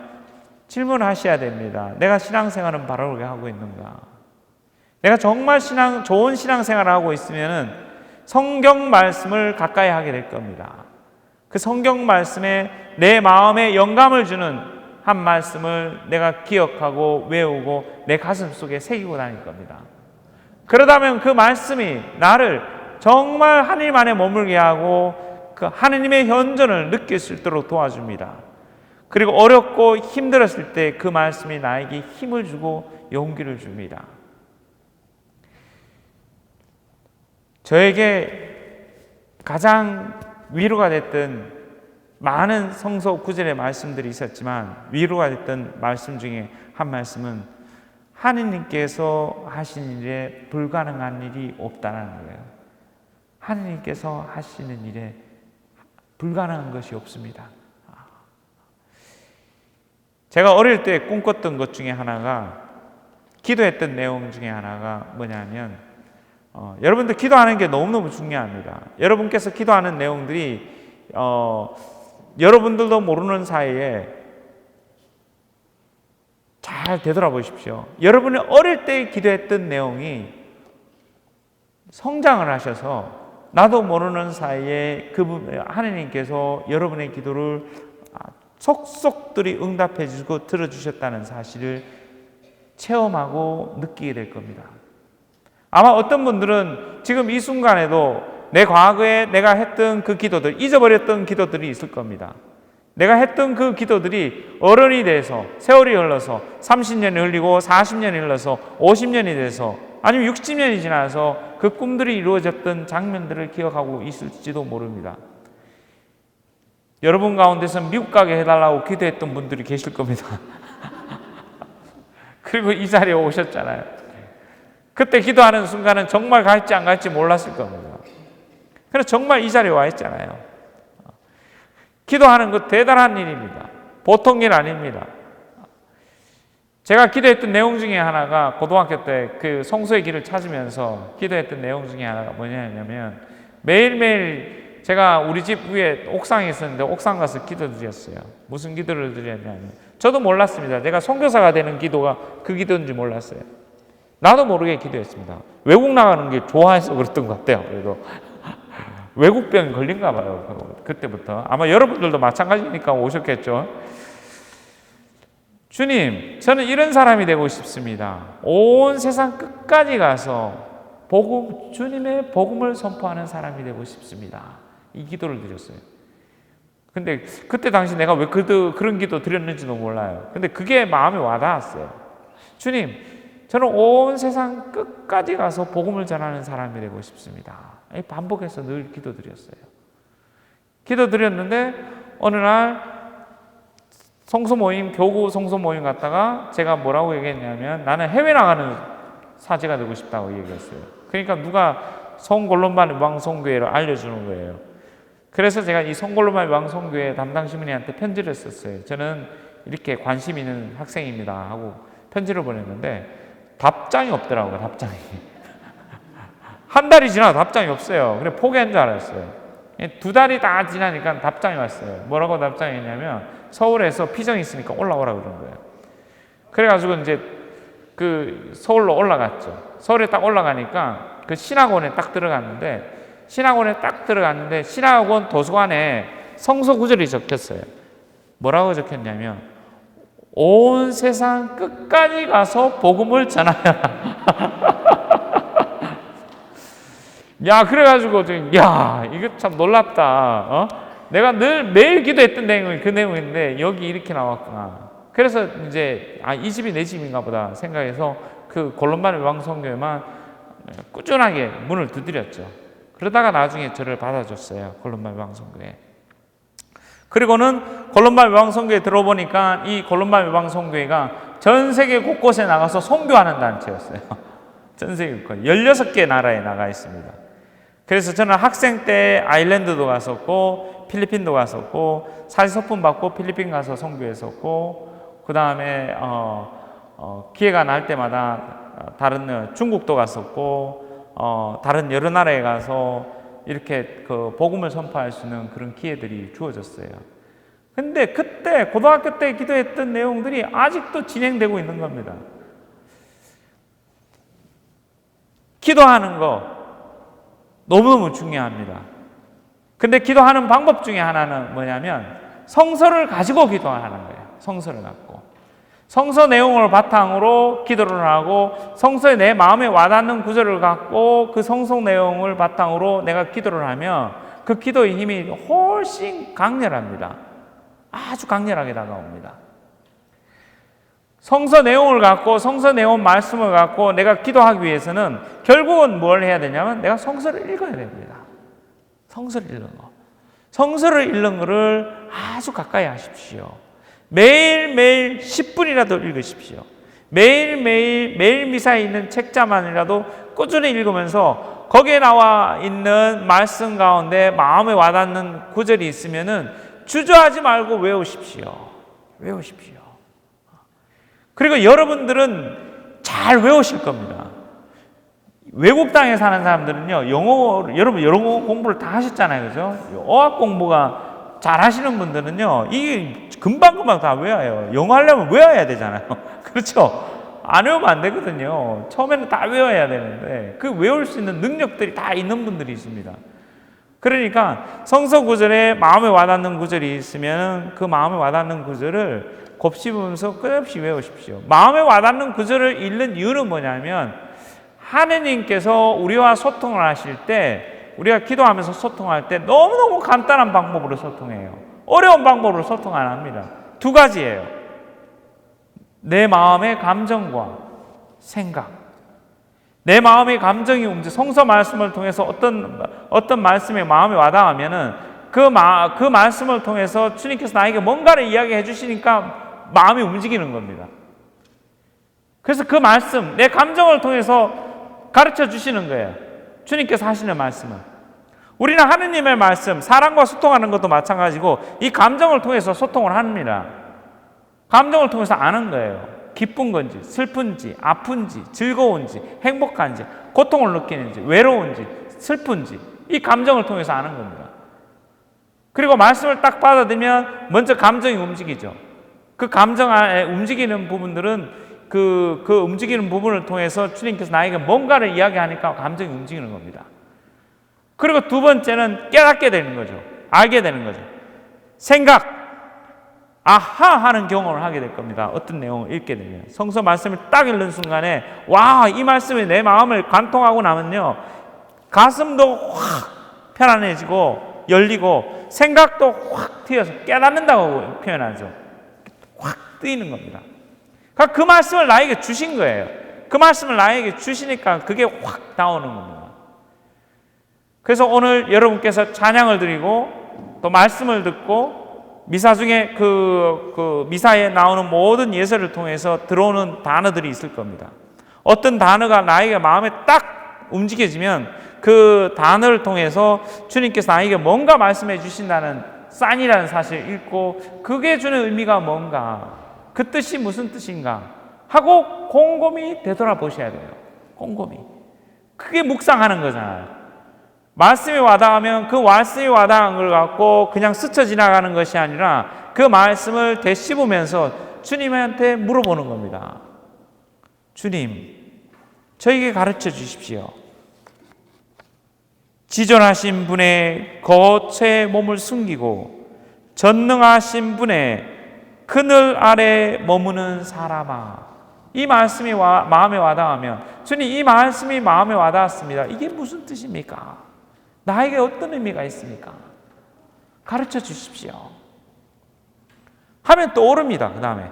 질문하셔야 됩니다. 내가 신앙생활은 바르게 하고 있는가? 내가 정말 좋은 신앙생활을 하고 있으면 성경 말씀을 가까이 하게 될 겁니다. 그 성경 말씀에 내 마음에 영감을 주는 한 말씀을 내가 기억하고 외우고 내 가슴 속에 새기고 다닐 겁니다. 그러다면 그 말씀이 나를 정말 하나님 안에 머물게 하고 그 하나님의 현존을 느낄 수 있도록 도와줍니다. 그리고 어렵고 힘들었을 때 그 말씀이 나에게 힘을 주고 용기를 줍니다. 저에게 가장 위로가 됐던 많은 성서 구절의 말씀들이 있었지만 위로가 됐던 말씀 중에 한 말씀은 하느님께서 하신 일에 불가능한 일이 없다는 거예요. 하느님께서 하시는 일에 불가능한 것이 없습니다. 제가 어릴 때 꿈꿨던 것 중에 하나가, 기도했던 내용 중에 하나가 뭐냐면 여러분들 기도하는 게 너무너무 중요합니다. 여러분께서 기도하는 내용들이 여러분들도 모르는 사이에 잘 되돌아보십시오. 여러분이 어릴 때 기도했던 내용이 성장을 하셔서 나도 모르는 사이에 하나님께서 여러분의 기도를 속속들이 응답해 주시고 들어주셨다는 사실을 체험하고 느끼게 될 겁니다. 아마 어떤 분들은 지금 이 순간에도 내 과거에 내가 했던 그 기도들, 잊어버렸던 기도들이 있을 겁니다. 내가 했던 그 기도들이 어른이 돼서 세월이 흘러서 30년이 흘리고 40년이 흘러서 50년이 돼서 아니면 60년이 지나서 그 꿈들이 이루어졌던 장면들을 기억하고 있을지도 모릅니다. 여러분 가운데서 미국 가게 해달라고 기도했던 분들이 계실 겁니다. 그리고 이 자리에 오셨잖아요. 그때 기도하는 순간은 정말 갈지 안 갈지 몰랐을 겁니다. 그래서 정말 이 자리에 와 있잖아요. 기도하는 것 대단한 일입니다. 보통 일 아닙니다. 제가 기도했던 내용 중에 하나가 고등학교 때 그 성소의 길을 찾으면서 기도했던 내용 중에 하나가 뭐냐면 매일매일 제가 우리 집 위에 옥상에 있었는데 옥상 가서 기도드렸어요. 무슨 기도를 드렸냐면 저도 몰랐습니다. 제가 선교사가 되는 기도가 그 기도인지 몰랐어요. 나도 모르게 기도했습니다. 외국 나가는 게 좋아해서 그랬던 것 같아요. 그래도 외국병이 걸린가 봐요. 그때부터. 아마 여러분들도 마찬가지니까 오셨겠죠. 주님, 저는 이런 사람이 되고 싶습니다. 온 세상 끝까지 가서 주님의 복음을 선포하는 사람이 되고 싶습니다. 이 기도를 드렸어요. 근데 그때 당시 내가 왜 그런 기도 드렸는지도 몰라요. 근데 그게 마음에 와닿았어요. 주님, 저는 온 세상 끝까지 가서 복음을 전하는 사람이 되고 싶습니다. 반복해서 늘 기도드렸어요. 기도드렸는데 어느 날 교구 성소 모임 갔다가 제가 뭐라고 얘기했냐면 나는 해외 나가는 사제가 되고 싶다고 얘기했어요. 그러니까 누가 성골로만 왕성교회를 알려주는 거예요. 그래서 제가 이 성골로만 왕성교회 담당 시민한테 편지를 썼어요. 저는 이렇게 관심 있는 학생입니다 하고 편지를 보냈는데 답장이 없더라고요. 답장이. 한 달이 지나도 답장이 없어요. 그래 포기한 줄 알았어요. 2달이 다 지나니까 답장이 왔어요. 뭐라고 답장이 있냐면 서울에서 피정이 있으니까 올라오라 그런 거예요. 그래가지고 이제 그 서울로 올라갔죠. 서울에 딱 올라가니까 그 신학원에 딱 들어갔는데 신학원 도서관에 성서 구절이 적혔어요. 뭐라고 적혔냐면 온 세상 끝까지 가서 복음을 전하여라. 야, 그래가지고, 야, 이거 참 놀랍다. 내가 매일 기도했던 내용이 그 내용인데, 여기 이렇게 나왔구나. 그래서 이제, 이 집이 내 집인가 보다 생각해서 그 골룸바늘 왕성교회만 꾸준하게 문을 두드렸죠. 그러다가 나중에 저를 받아줬어요. 골룸바늘 왕성교회. 그리고는 골룸바늘 왕성교회 들어보니까 이 골룸바늘 왕성교회가 전 세계 곳곳에 나가서 선교하는 단체였어요. 전 세계 곳 16개 나라에 나가 있습니다. 그래서 저는 학생 때 아일랜드도 갔었고 필리핀도 갔었고 사지서품 받고 필리핀 가서 선교했었고 그 다음에 기회가 날 때마다 다른 중국도 갔었고 다른 여러 나라에 가서 이렇게 그 복음을 선포할 수 있는 그런 기회들이 주어졌어요. 근데 그때 고등학교 때 기도했던 내용들이 아직도 진행되고 있는 겁니다. 기도하는 거 너무너무 중요합니다. 근데 기도하는 방법 중에 하나는 뭐냐면 성서를 가지고 기도하는 거예요. 성서를 갖고. 성서 내용을 바탕으로 기도를 하고 성서에 내 마음에 와닿는 구절을 갖고 그 성서 내용을 바탕으로 내가 기도를 하면 그 기도의 힘이 훨씬 강렬합니다. 아주 강렬하게 다가옵니다. 성서 내용을 갖고 성서 내용 말씀을 갖고 내가 기도하기 위해서는 결국은 뭘 해야 되냐면 내가 성서를 읽어야 됩니다. 성서를 읽는 거. 성서를 읽는 거를 아주 가까이 하십시오. 매일매일 10분이라도 읽으십시오. 매일 미사에 있는 책자만이라도 꾸준히 읽으면서 거기에 나와 있는 말씀 가운데 마음에 와닿는 구절이 있으면은 주저하지 말고 외우십시오. 외우십시오. 그리고 여러분들은 잘 외우실 겁니다. 외국 땅에 사는 사람들은요, 여러분 영어 공부를 다 하셨잖아요. 그죠? 어학 공부가 잘 하시는 분들은요, 이게 금방금방 다 외워요. 영어 하려면 외워야 되잖아요. 그렇죠? 안 외우면 안 되거든요. 처음에는 다 외워야 되는데, 그 외울 수 있는 능력들이 다 있는 분들이 있습니다. 그러니까 성서 구절에 마음에 와닿는 구절이 있으면 그 마음에 와닿는 구절을 곱씹으면서 끝없이 외우십시오. 마음에 와닿는 구절을 읽는 이유는 뭐냐면 하느님께서 우리와 소통을 하실 때 우리가 기도하면서 소통할 때 너무너무 간단한 방법으로 소통해요. 어려운 방법으로 소통 안 합니다. 두 가지예요. 내 마음의 감정과 생각. 내 마음의 감정이 성서 말씀을 통해서 어떤 말씀에 마음이 와닿으면은 그 말씀을 통해서 주님께서 나에게 뭔가를 이야기해 주시니까 마음이 움직이는 겁니다. 그래서 그 말씀, 내 감정을 통해서 가르쳐 주시는 거예요. 주님께서 하시는 말씀은. 우리는 하느님의 말씀, 사람과 소통하는 것도 마찬가지고 이 감정을 통해서 소통을 합니다. 감정을 통해서 아는 거예요. 기쁜 건지, 슬픈지, 아픈지, 즐거운지, 행복한지, 고통을 느끼는지, 외로운지, 슬픈지 이 감정을 통해서 아는 겁니다. 그리고 말씀을 딱 받아들면 먼저 감정이 움직이죠. 그 감정 안에 움직이는 부분들은 그 움직이는 부분을 통해서 주님께서 나에게 뭔가를 이야기하니까 감정이 움직이는 겁니다. 그리고 두 번째는 깨닫게 되는 거죠. 알게 되는 거죠. 생각, 아하 하는 경험을 하게 될 겁니다. 어떤 내용을 읽게 되면. 성서 말씀을 딱 읽는 순간에 와, 이 말씀이 내 마음을 관통하고 나면요, 가슴도 확 편안해지고 열리고 생각도 확 튀어서 깨닫는다고 표현하죠. 확 뜨이는 겁니다. 그 말씀을 나에게 주신 거예요. 그 말씀을 나에게 주시니까 그게 확 나오는 겁니다. 그래서 오늘 여러분께서 찬양을 드리고 또 말씀을 듣고 미사 중에 그 미사에 나오는 모든 예설을 통해서 들어오는 단어들이 있을 겁니다. 어떤 단어가 나에게 마음에 딱 움직여지면 그 단어를 통해서 주님께서 나에게 뭔가 말씀해 주신다는 싼이라는 사실을 읽고 그게 주는 의미가 뭔가, 그 뜻이 무슨 뜻인가 하고 곰곰이 되돌아보셔야 돼요. 곰곰이. 그게 묵상하는 거잖아요. 말씀이 와닿으면 그 말씀이 와닿은 걸 갖고 그냥 스쳐 지나가는 것이 아니라 그 말씀을 되씹으면서 주님한테 물어보는 겁니다. 주님, 저에게 가르쳐 주십시오. 지존하신 분의 거처에 몸을 숨기고 전능하신 분의 그늘 아래 머무는 사람아. 이 말씀이 마음에 와닿으면 주님, 이 말씀이 마음에 와닿았습니다. 이게 무슨 뜻입니까? 나에게 어떤 의미가 있습니까? 가르쳐 주십시오. 하면 떠오릅니다. 그 다음에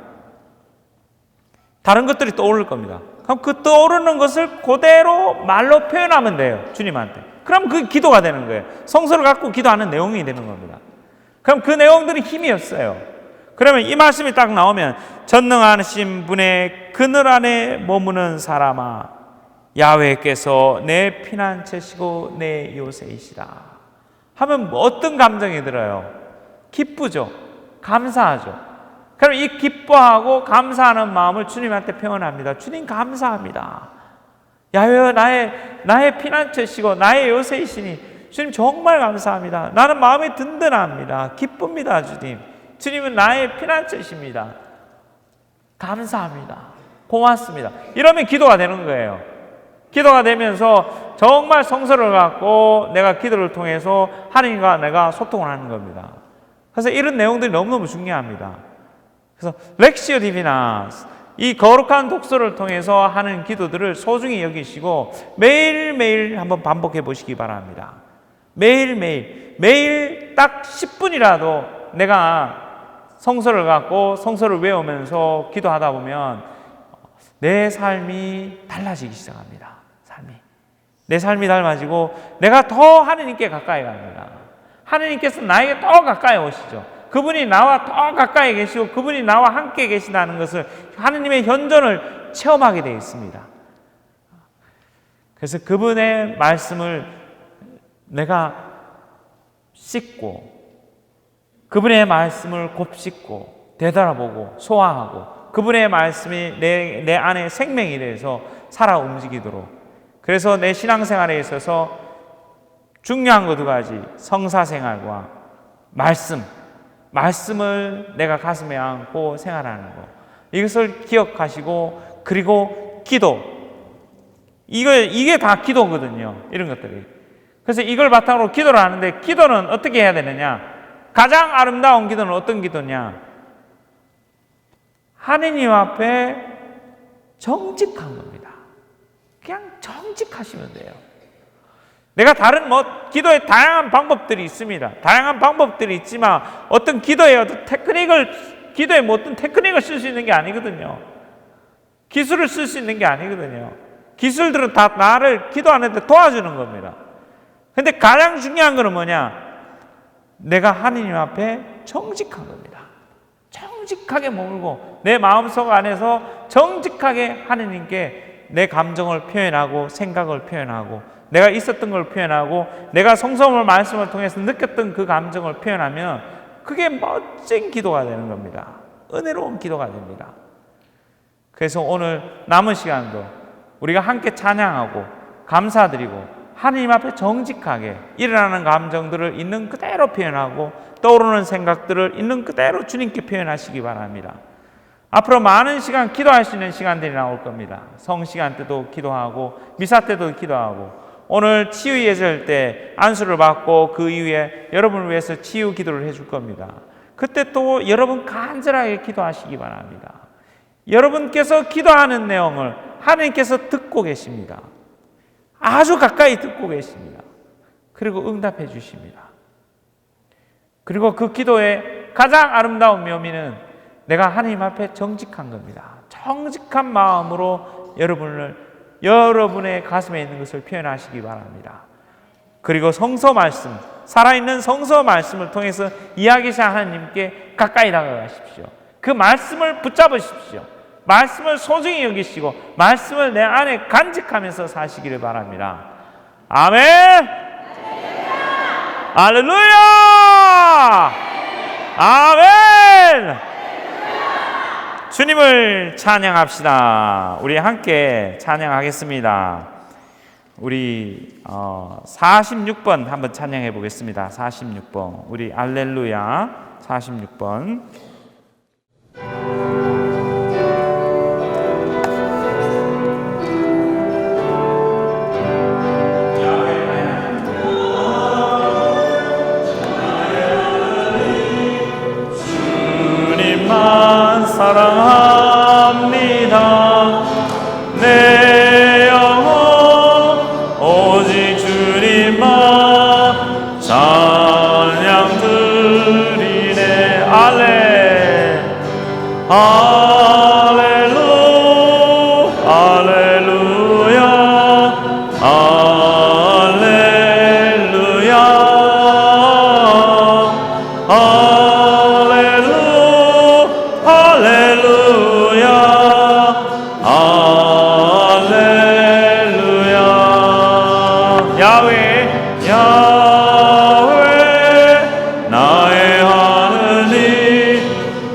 다른 것들이 떠오를 겁니다. 그럼 그 떠오르는 것을 그대로 말로 표현하면 돼요. 주님한테. 그럼 그게 기도가 되는 거예요. 성서를 갖고 기도하는 내용이 되는 겁니다. 그럼 그 내용들이 힘이 없어요. 그러면 이 말씀이 딱 나오면 전능하신 분의 그늘 안에 머무는 사람아, 야훼께서 내 피난처시고 내 요새이시라 하면 어떤 감정이 들어요? 기쁘죠. 감사하죠. 그럼 이 기뻐하고 감사하는 마음을 주님한테 표현합니다. 주님 감사합니다. 야훼 나의 피난처시고 나의 요새이시니 주님 정말 감사합니다. 나는 마음이 든든합니다. 기쁩니다. 주님은 나의 피난처이십니다. 감사합니다. 고맙습니다. 이러면 기도가 되는 거예요. 기도가 되면서 정말 성서를 갖고 내가 기도를 통해서 하나님과 내가 소통을 하는 겁니다. 그래서 이런 내용들이 너무너무 중요합니다. 그래서 렉시오 디비나, 이 거룩한 독서를 통해서 하는 기도들을 소중히 여기시고 매일매일 한번 반복해 보시기 바랍니다. 매일 딱 10분이라도 내가 성서를 갖고 성서를 외우면서 기도하다 보면 내 삶이 달라지기 시작합니다. 내 삶이 달라지고 내가 더 하나님께 가까이 갑니다. 하나님께서 나에게 더 가까이 오시죠. 그분이 나와 더 가까이 계시고 그분이 나와 함께 계시다는 것을, 하나님의 현존을 체험하게 되어 있습니다. 그래서 그분의 말씀을 내가 씻고, 그분의 말씀을 곱씹고 되돌아보고 소화하고 그분의 말씀이 내 안에 생명이 돼서 살아 움직이도록, 그래서 내 신앙생활에 있어서 중요한 거 두 가지, 성사생활과 말씀을 내가 가슴에 안고 생활하는 것, 이것을 기억하시고, 그리고 기도, 이게 다 기도거든요. 이런 것들이. 그래서 이걸 바탕으로 기도를 하는데, 기도는 어떻게 해야 되느냐? 가장 아름다운 기도는 어떤 기도냐? 하느님 앞에 정직한 겁니다. 그냥 정직하시면 돼요. 내가 다른 기도의 다양한 방법들이 있습니다. 다양한 방법들이 있지만 어떤 기도의 어떤 기도의 어떤 테크닉을 쓸 수 있는 게 아니거든요. 기술을 쓸 수 있는 게 아니거든요. 기술들은 다 나를 기도하는 데 도와주는 겁니다. 근데 가장 중요한 거는 뭐냐? 내가 하느님 앞에 정직한 겁니다. 정직하게 머물고 내 마음속 안에서 정직하게 하느님께 내 감정을 표현하고 생각을 표현하고 내가 있었던 걸 표현하고 내가 성서물 말씀을 통해서 느꼈던 그 감정을 표현하면 그게 멋진 기도가 되는 겁니다. 은혜로운 기도가 됩니다. 그래서 오늘 남은 시간도 우리가 함께 찬양하고 감사드리고 하나님 앞에 정직하게 일어나는 감정들을 있는 그대로 표현하고 떠오르는 생각들을 있는 그대로 주님께 표현하시기 바랍니다. 앞으로 많은 시간 기도할 수 있는 시간들이 나올 겁니다. 성시간 때도 기도하고 미사 때도 기도하고 오늘 치유 예절 때 안수를 받고 그 이후에 여러분을 위해서 치유 기도를 해줄 겁니다. 그때 또 여러분 간절하게 기도하시기 바랍니다. 여러분께서 기도하는 내용을 하나님께서 듣고 계십니다. 아주 가까이 듣고 계십니다. 그리고 응답해 주십니다. 그리고 그 기도의 가장 아름다운 묘미는 내가 하나님 앞에 정직한 겁니다. 정직한 마음으로 여러분의 가슴에 있는 것을 표현하시기 바랍니다. 그리고 성서 말씀, 살아있는 성서 말씀을 통해서 이야기하신 하나님께 가까이 다가가십시오. 그 말씀을 붙잡으십시오. 말씀을 소중히 여기시고 말씀을 내 안에 간직하면서 사시기를 바랍니다. 아멘! 할렐루야! 아멘! 주님을 찬양합시다. 우리 함께 찬양하겠습니다. 우리 46번 한번 찬양해 보겠습니다. 46번 우리 할렐루야 46번 주님만 사랑합니다. 내 영혼 오직 주님만 찬양 드리네. 할렐루야 할렐루야 할렐루야 할렐루야 야훼 나의 하느님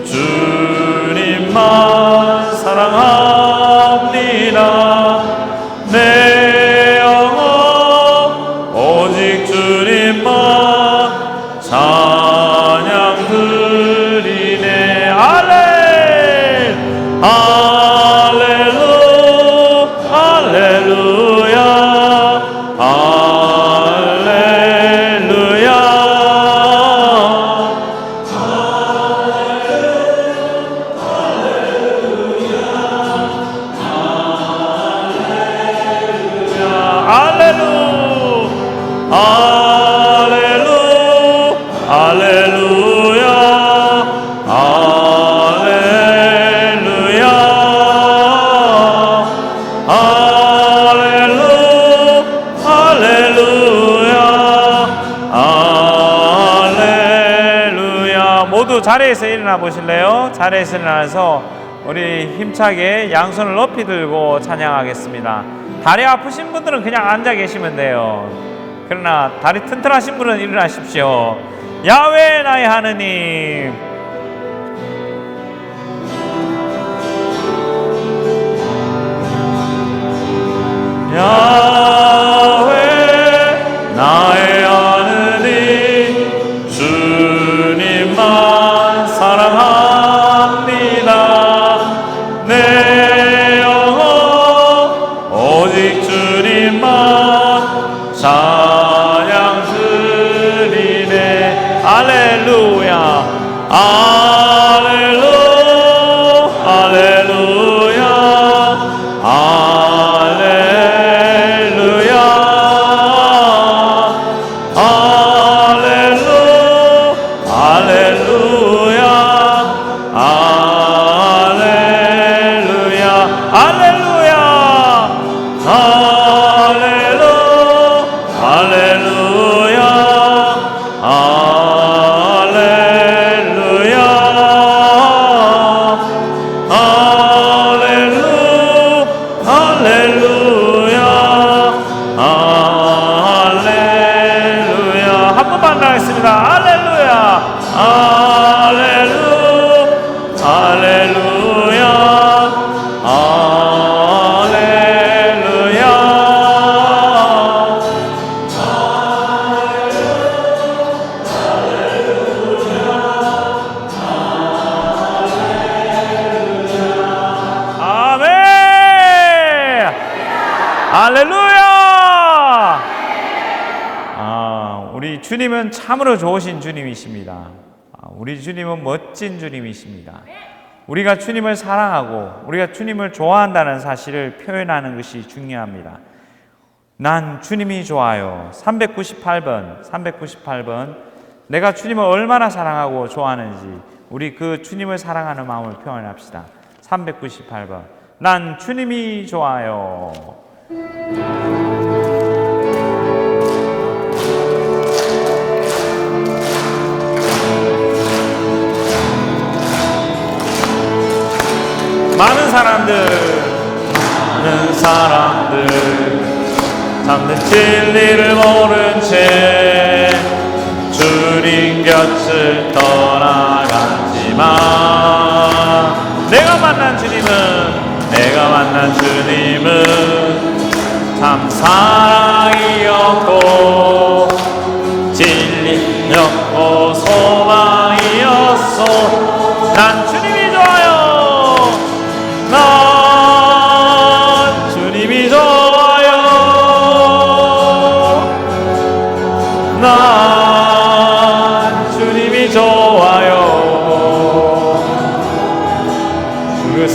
주님만 사랑합니다. 내 영혼 오직 주님만 찬양 드리네. 할렐루야 할렐루야 할렐루야 할렐루야. 모두 자리에서 일어나 보실래요? 자리에서 일어나서 우리 힘차게 양손을 높이 들고 찬양하겠습니다. 다리 아프신 분들은 그냥 앉아 계시면 돼요. 그러나 다리 튼튼하신 분은 일어나십시오. 야훼 나의 하느님 야훼 나의 하느님 주님만 사랑합니다. 내 영혼 오직 주님만 찬양 드리네. 할렐루야 할렐루야 할렐루야 우리 주님은 참으로 좋으신 주님이십니다. 우리 주님은 멋진 주님이십니다. 우리가 주님을 사랑하고 우리가 주님을 좋아한다는 사실을 표현하는 것이 중요합니다. 난 주님이 좋아요. 398번. 내가 주님을 얼마나 사랑하고 좋아하는지 우리 그 주님을 사랑하는 마음을 표현합시다. 398번. 난 주님이 좋아요. 많은 사람들 참된 진리를 모른 채 주님 곁을 떠나갔지만 내가 만난 주님은 참 사랑이었고 진리였고 소망이었소. 난 주님이 좋아요. 난 주님이 좋아요. 난 주님이 좋아요. 그